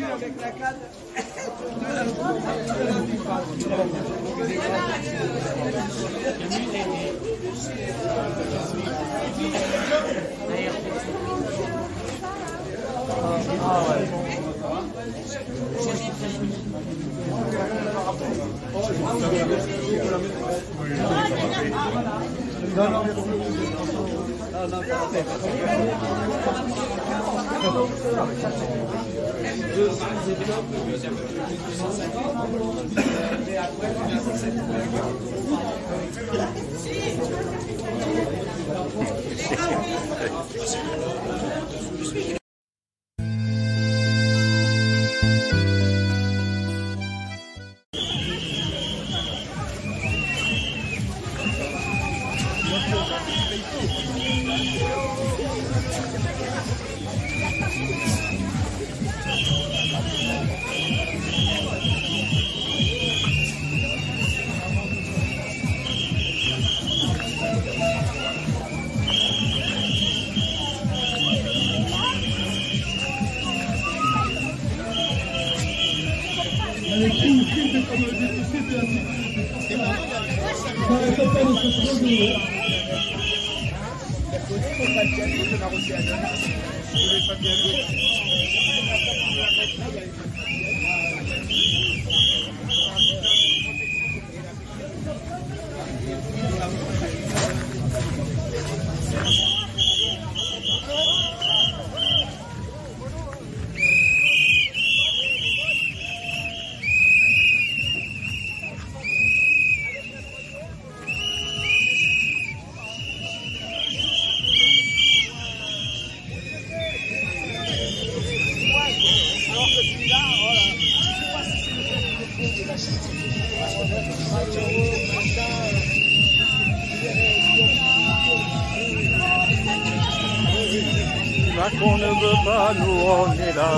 avec la canne. Ah ouais. Qu'on ne veut pas, nous on est là.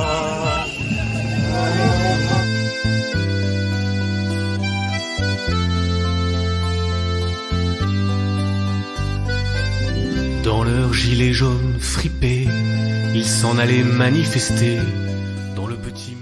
Dans leurs gilets jaunes fripés, ils s'en allaient manifester dans le petit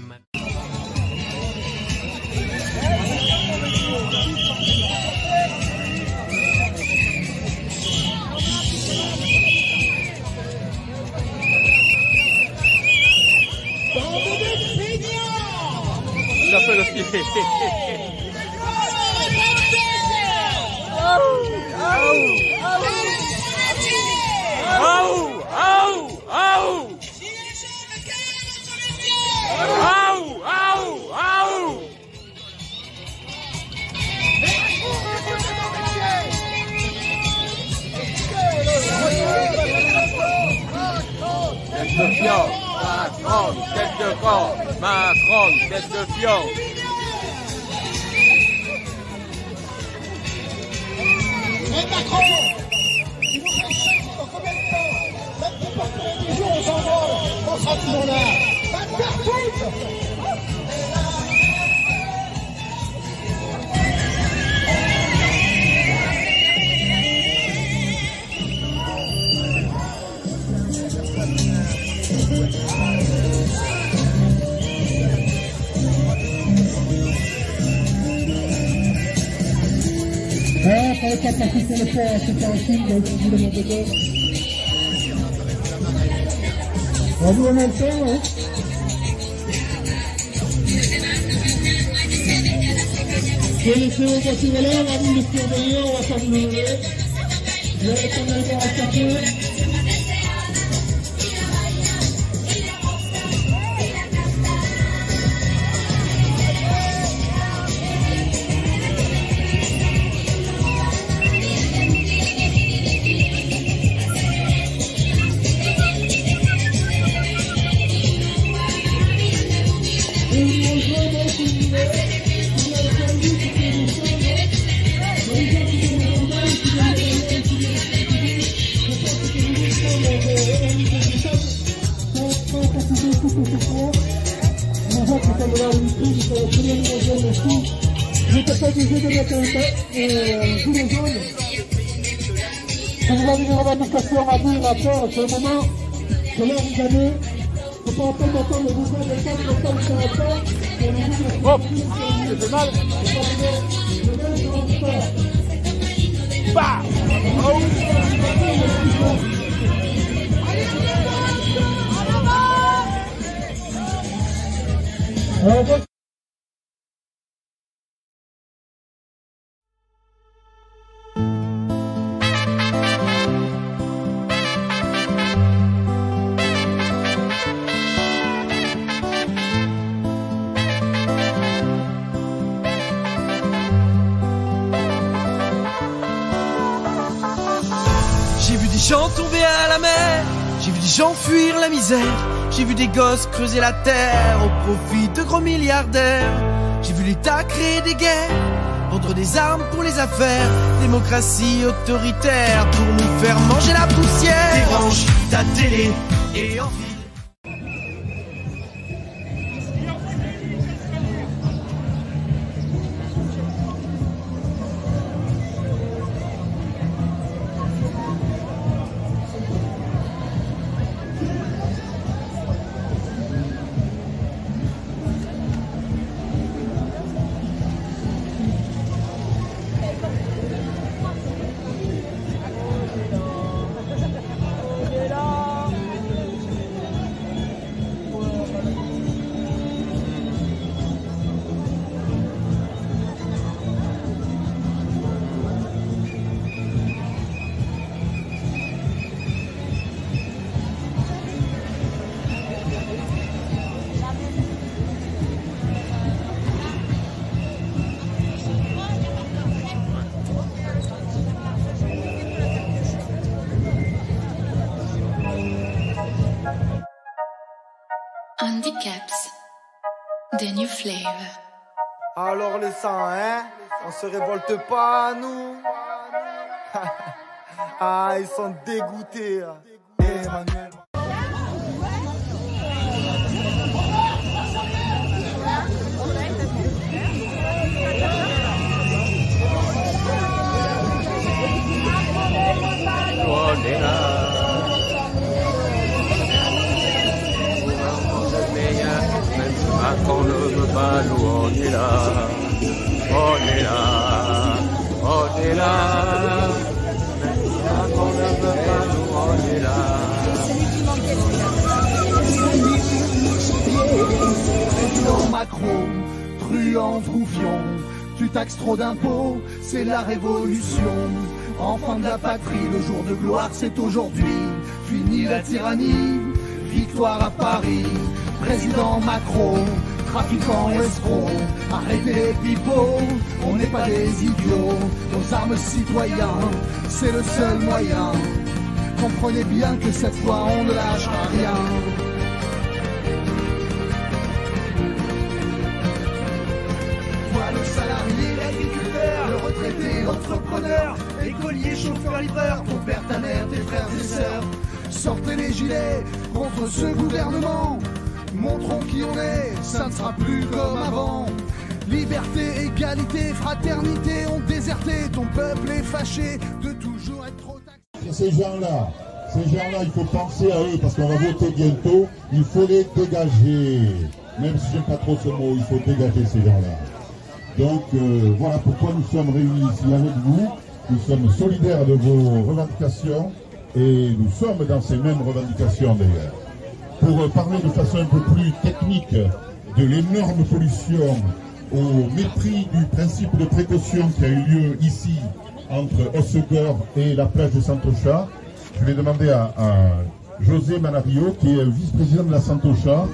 Il a fait le pied. Macron, tête de corps, Macron, tête de fion. Mais Macron, ils vont faire ça dans combien de temps? Même si pour combien de jours on s'envole, on sera toujours là. Pas de faire foutre. Ouais, fallait pas passer sur le pont, c'était un film, donc vous le montez pas. On vous remonte ça, hein. Je vais laisser vos voitures là, on va vous les surveiller, on va pas vous lever. Vous allez prendre le temps à chercher. J'étais pas obligé de mettre un gilet jaune. Si vous avez des revendications à dire, à faire, c'est le moment, c'est l'heure où vous allez Hop, ça fait mal. Bah. J'ai vu des gens tomber à la mer, j'ai vu des gens fuir la misère, j'ai vu des gosses creuser la terre au profit de gros milliardaires. J'ai vu l'État créer des guerres, vendre des armes pour les affaires, démocratie autoritaire pour nous faire manger la poussière. Débranche ta télé et enfile. Handicaps, the new flavor. Alors les sangs, hein? On se révolte pas, nous? Ah, ils sont dégoûtés. Emmanuel. On est là. Quand on ne veut pas, nous on est là, on est là, on est là. Quand on ne veut pas, nous on est là. Président Macron, truand, troufion, tu taxes trop d'impôts, c'est la révolution. Enfant de la patrie, le jour de gloire c'est aujourd'hui. Fini la tyrannie, victoire à Paris. Président Macron, trafiquants, escrocs, arrêtez les pipeaux, on n'est pas des idiots, nos armes citoyens, c'est le seul moyen. Comprenez bien que cette fois on ne lâchera rien. Toi le salarié, l'agriculteur, le retraité, l'entrepreneur, écolier, chauffeur, livreur, ton père, ta mère, tes frères et sœurs, sortez les gilets contre ce gouvernement. Montrons qui on est, ça ne sera plus comme avant. Liberté, égalité, fraternité ont déserté. Ton peuple est fâché de toujours être trop taxé. Ces gens-là, il faut penser à eux parce qu'on va voter bientôt. Il faut les dégager. Même si j'aime pas trop ce mot, il faut dégager ces gens-là. Donc voilà pourquoi nous sommes réunis ici avec vous. Nous sommes solidaires de vos revendications et nous sommes dans ces mêmes revendications d'ailleurs. Pour parler de façon un peu plus technique de l'énorme pollution au mépris du principe de précaution qui a eu lieu ici entre Hossegor et la plage de Santocha, je vais demander à José Manario, qui est vice-président de la Santocha.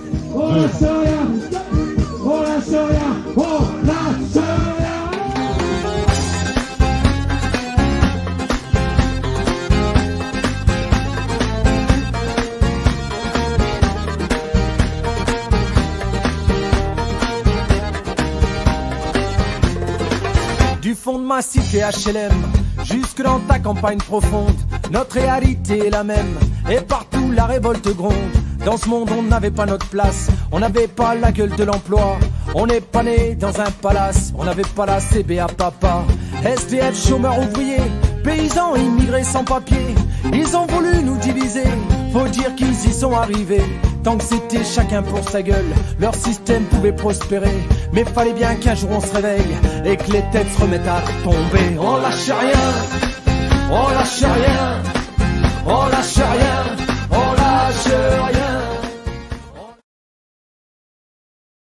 Du fond de ma cité HLM, jusque dans ta campagne profonde, notre réalité est la même, et partout la révolte gronde. Dans ce monde on n'avait pas notre place, on n'avait pas la gueule de l'emploi, on n'est pas né dans un palace, on n'avait pas la CBA papa. SDF, chômeurs ouvriers, paysans immigrés sans papier, ils ont voulu nous diviser, faut dire qu'ils y sont arrivés. Tant que c'était chacun pour sa gueule, leur système pouvait prospérer. Mais fallait bien qu'un jour on se réveille et que les têtes se remettent à tomber. On lâche rien, on lâche rien, on lâche